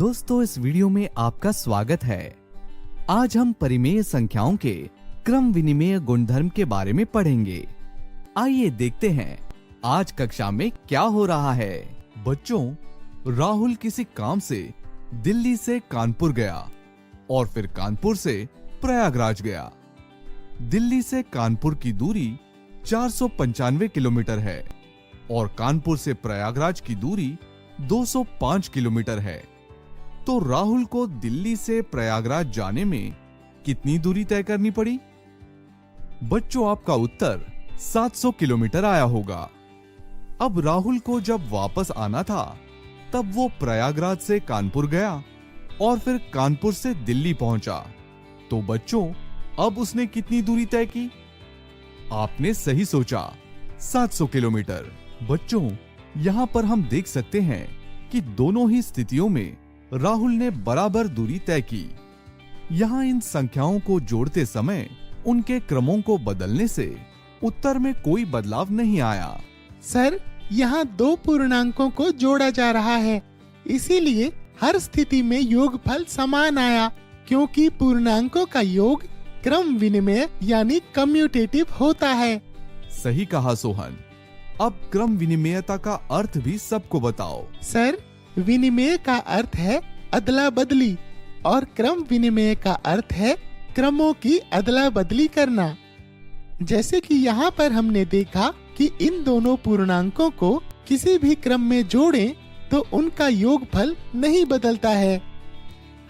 दोस्तों, इस वीडियो में आपका स्वागत है। आज हम परिमेय संख्याओं के क्रम विनिमेय गुणधर्म के बारे में पढ़ेंगे। आइए देखते हैं आज कक्षा में क्या हो रहा है। बच्चों, राहुल किसी काम से दिल्ली से कानपुर गया और फिर कानपुर से प्रयागराज गया। दिल्ली से कानपुर की दूरी 495 किलोमीटर है और कानपुर से प्रयागराज की दूरी 205 किलोमीटर है। तो राहुल को दिल्ली से प्रयागराज जाने में कितनी दूरी तय करनी पड़ी? बच्चों, आपका उत्तर 700 किलोमीटर आया होगा। अब राहुल को जब वापस आना था तब वो प्रयागराज से कानपुर गया और फिर कानपुर से दिल्ली पहुंचा। तो बच्चों, अब उसने कितनी दूरी तय की? आपने सही सोचा, 700 किलोमीटर। बच्चों, यहां पर हम देख सकते हैं कि दोनों ही स्थितियों में राहुल ने बराबर दूरी तय की। यहाँ इन संख्याओं को जोड़ते समय उनके क्रमों को बदलने से उत्तर में कोई बदलाव नहीं आया। सर, यहाँ दो पूर्णांकों को जोड़ा जा रहा है, इसीलिए हर स्थिति में योगफल समान आया, क्योंकि पूर्णांकों का योग क्रम विनिमेय यानी कम्यूटेटिव होता है। सही कहा सोहन। अब क्रम विनिमेयता का अर्थ भी सबको बताओ। सर, विनिमेय का अर्थ है अदला बदली और क्रम विनिमेय का अर्थ है क्रमों की अदला बदली करना। जैसे कि यहाँ पर हमने देखा कि इन दोनों पूर्णांकों को किसी भी क्रम में जोड़ें तो उनका योगफल नहीं बदलता है।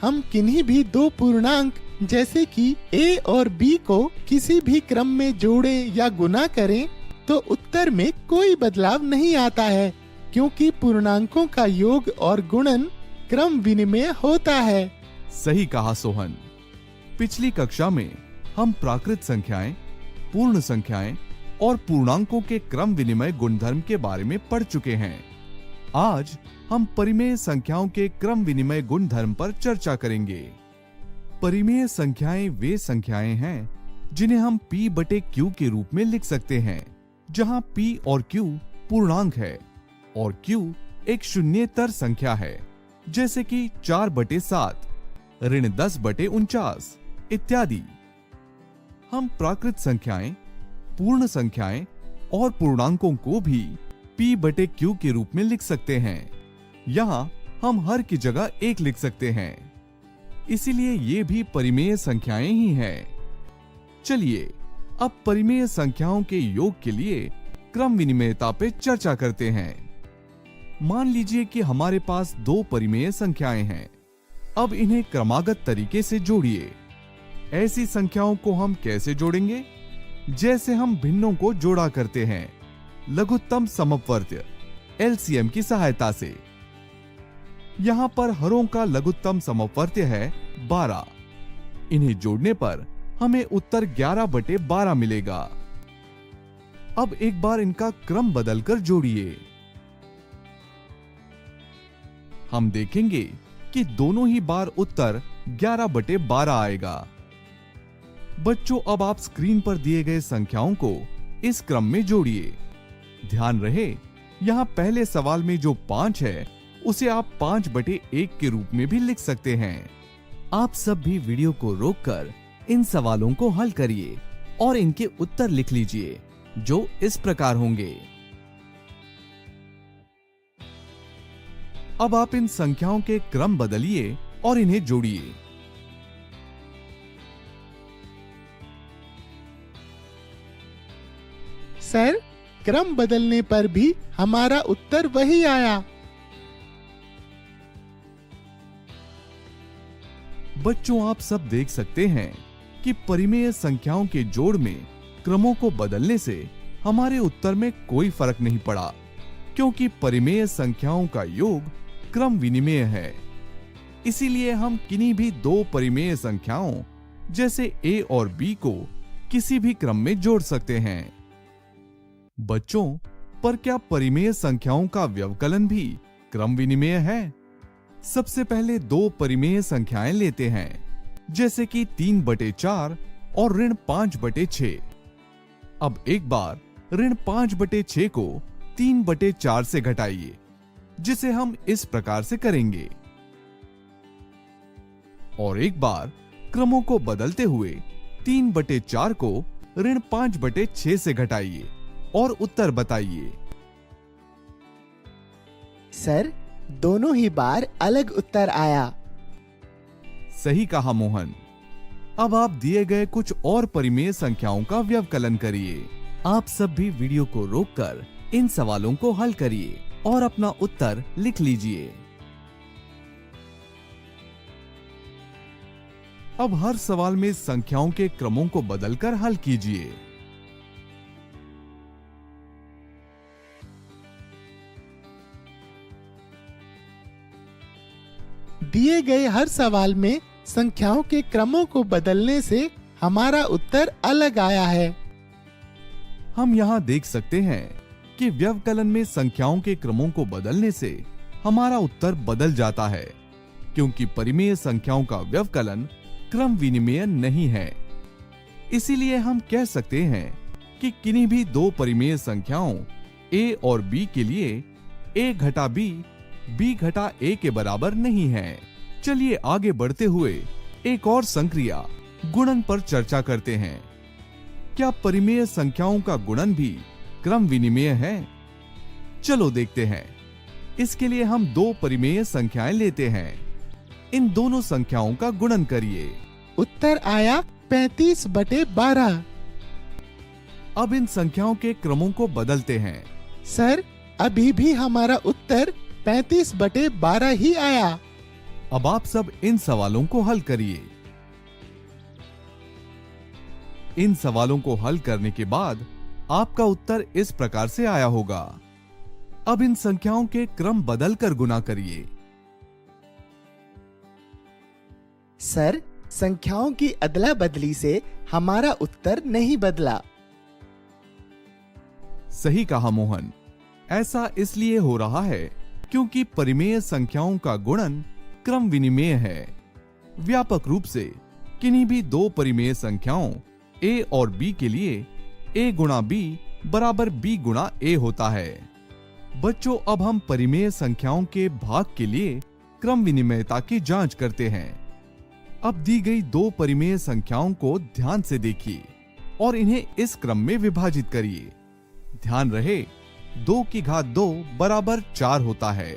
हम किन्हीं भी दो पूर्णांक जैसे कि a और b को किसी भी क्रम में जोड़ें या गुना करें तो उत्तर में कोई बदलाव नहीं आता है, क्योंकि पूर्णांकों का योग और गुणन क्रम विनिमेय होता है। सही कहा सोहन। पिछली कक्षा में हम प्राकृत संख्याएं, पूर्ण संख्याएं और पूर्णांकों के क्रम विनिमय गुणधर्म के बारे में पढ़ चुके हैं। आज हम परिमेय संख्याओं के क्रम विनिमय गुणधर्म पर चर्चा करेंगे। परिमेय संख्याएं वे संख्याएं हैं जिन्हें हम p बटे q के रूप में लिख सकते हैं, जहां p और q पूर्णांक है और q एक शून्येतर संख्या है, जैसे कि 4 बटे 7, ऋण 10 बटे 49 इत्यादि। हम प्राकृत संख्याएं, पूर्ण संख्याएं और पूर्णांकों को भी p बटे q के रूप में लिख सकते हैं। यहाँ हम हर की जगह 1 लिख सकते हैं, इसीलिए ये भी परिमेय संख्याएं ही हैं। चलिए अब परिमेय संख्याओं के योग के लिए क्रम विनिमेयता पे चर्चा करते हैं। मान लीजिए कि हमारे पास दो परिमेय संख्याएं हैं। अब इन्हें क्रमागत तरीके से जोड़िए। ऐसी संख्याओं को हम कैसे जोड़ेंगे? जैसे हम भिन्नों को जोड़ा करते हैं, लघुत्तम समवर्त्य LCM की सहायता से। यहाँ पर हरों का लघुत्तम समवर्त्य है 12। इन्हें जोड़ने पर हमें उत्तर 11 बटे 12 मिलेगा। अब एक बार इनका क्रम बदलकर जोड़िए। हम देखेंगे कि दोनों ही बार उत्तर 11 बटे 12 आएगा। बच्चों, अब आप स्क्रीन पर दिए गए संख्याओं को इस क्रम में जोड़िए। ध्यान रहे, यहाँ पहले सवाल में जो 5 है उसे आप 5 बटे 1 के रूप में भी लिख सकते हैं। आप सब भी वीडियो को रोककर इन सवालों को हल करिए और इनके उत्तर लिख लीजिए, जो इस प्रकार होंगे। अब आप इन संख्याओं के क्रम बदलिए और इन्हें जोड़िए। सर, क्रम बदलने पर भी हमारा उत्तर वही आया। बच्चों, आप सब देख सकते हैं कि परिमेय संख्याओं के जोड़ में क्रमों को बदलने से हमारे उत्तर में कोई फर्क नहीं पड़ा, क्योंकि परिमेय संख्याओं का योग क्रम विनिमेय है। इसीलिए हम किन्हीं भी दो परिमेय संख्याओं जैसे a और b को किसी भी क्रम में जोड़ सकते हैं। बच्चों, पर क्या परिमेय संख्याओं का व्यवकलन भी क्रम विनिमेय है? सबसे पहले दो परिमेय संख्याएं लेते हैं, जैसे कि 3 बटे 4 और ऋण 5 बटे 6। अब एक बार ऋण 5 बटे 6 को 3 बटे 4 से घटाइए, जिसे हम इस प्रकार से करेंगे। और एक बार क्रमों को बदलते हुए 3/4 को ऋण 5/6 से घटाइए और उत्तर बताइए। सर, दोनों ही बार अलग उत्तर आया। सही कहा मोहन। अब आप दिए गए कुछ और परिमेय संख्याओं का व्यवकलन करिए। आप सब भी वीडियो को रोककर इन सवालों को हल करिए और अपना उत्तर लिख लीजिए। अब हर सवाल में संख्याओं के क्रमों को बदलकर हल कीजिए। दिए गए हर सवाल में संख्याओं के क्रमों को बदलने से हमारा उत्तर अलग आया है। हम यहाँ देख सकते हैं कि व्यवकलन में संख्याओं के क्रमों को बदलने से हमारा उत्तर बदल जाता है, क्योंकि परिमेय संख्याओं का व्यवकलन क्रम विनिमेय नहीं है। इसीलिए हम कह सकते हैं कि किन्हीं भी दो परिमेय संख्याओं a और b के लिए a घटा b, b घटा a के बराबर नहीं है। चलिए आगे बढ़ते हुए एक और संक्रिया गुणन पर चर्चा करते हैं। क्या परिमेय संख्याओं का गुणन भी क्रम विनिमेय है? चलो देखते हैं। इसके लिए हम दो परिमेय संख्याएं लेते हैं। इन दोनों संख्याओं का गुणन करिए। उत्तर आया 35/12। अब इन संख्याओं के क्रमों को बदलते हैं। सर, अभी भी हमारा उत्तर 35/12 ही आया। अब आप सब इन सवालों को हल करिए। इन सवालों को हल करने के बाद आपका उत्तर इस प्रकार से आया होगा। अब इन संख्याओं के क्रम बदलकर गुना करिए। सर, संख्याओं की अदला बदली से हमारा उत्तर नहीं बदला। सही कहा मोहन। ऐसा इसलिए हो रहा है क्योंकि परिमेय संख्याओं का गुणन क्रम विनिमेय है। व्यापक रूप से किन्हीं भी दो परिमेय संख्याओं a और b के लिए a गुणा b बराबर b गुणा a होता है। बच्चों, अब हम परिमेय संख्याओं के भाग के लिए क्रम विनिमेयता की जांच करते हैं। अब दी गई दो परिमेय संख्याओं को ध्यान से देखिए और इन्हें इस क्रम में विभाजित करिए। ध्यान रहे 2 की घात 2 बराबर 4 होता है।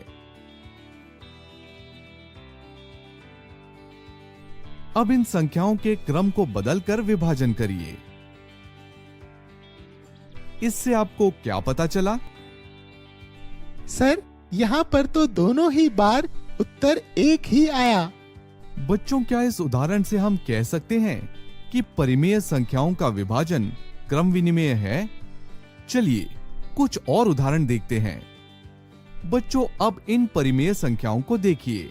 अब इन संख्याओं के क्रम को बदलकर विभाजन करिए। इससे आपको क्या पता चला? सर, यहाँ पर तो दोनों ही बार उत्तर एक ही आया। बच्चों, क्या इस उदाहरण से हम कह सकते हैं कि परिमेय संख्याओं का विभाजन क्रम विनिमेय है? चलिए कुछ और उदाहरण देखते हैं। बच्चों, अब इन परिमेय संख्याओं को देखिए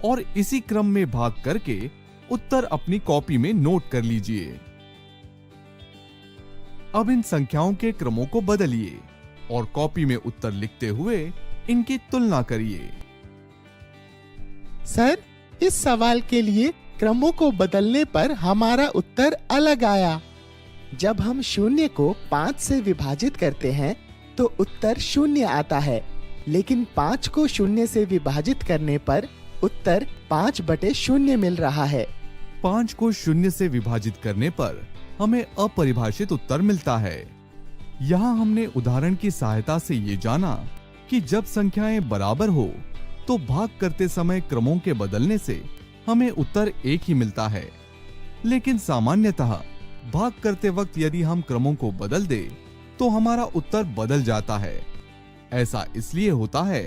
और इसी क्रम में भाग करके उत्तर अपनी कॉपी में नोट कर लीजिए। अब इन संख्याओं के क्रमों को बदलिए और कॉपी में उत्तर लिखते हुए इनकी तुलना करिए। सर, इस सवाल के लिए क्रमों को बदलने पर हमारा उत्तर अलग आया। जब हम 0 को 5 से विभाजित करते हैं तो उत्तर 0 आता है, लेकिन 5 को 0 से विभाजित करने पर उत्तर 5/0 मिल रहा है। 5 को 0 से विभाजित करने पर हमें अपरिभाषित उत्तर मिलता है। यहाँ हमने उदाहरण की सहायता से ये जाना कि जब संख्याएं बराबर हो तो भाग करते समय क्रमों के बदलने से हमें उत्तर एक ही मिलता है, लेकिन सामान्यतः भाग करते वक्त यदि हम क्रमों को बदल दे तो हमारा उत्तर बदल जाता है। ऐसा इसलिए होता है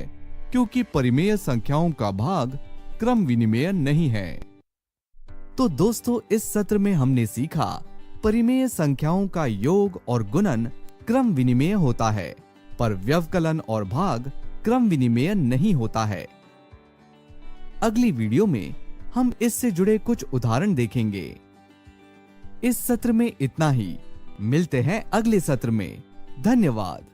क्योंकि परिमेय संख्याओं का भाग क्रम विनिमेय नहीं है। तो दोस्तों, इस सत्र में हमने सीखा परिमेय संख्याओं का योग और गुणन क्रम विनिमेय होता है, पर व्यवकलन और भाग क्रम विनिमेय नहीं होता है। अगली वीडियो में हम इससे जुड़े कुछ उदाहरण देखेंगे। इस सत्र में इतना ही। मिलते हैं अगले सत्र में। धन्यवाद।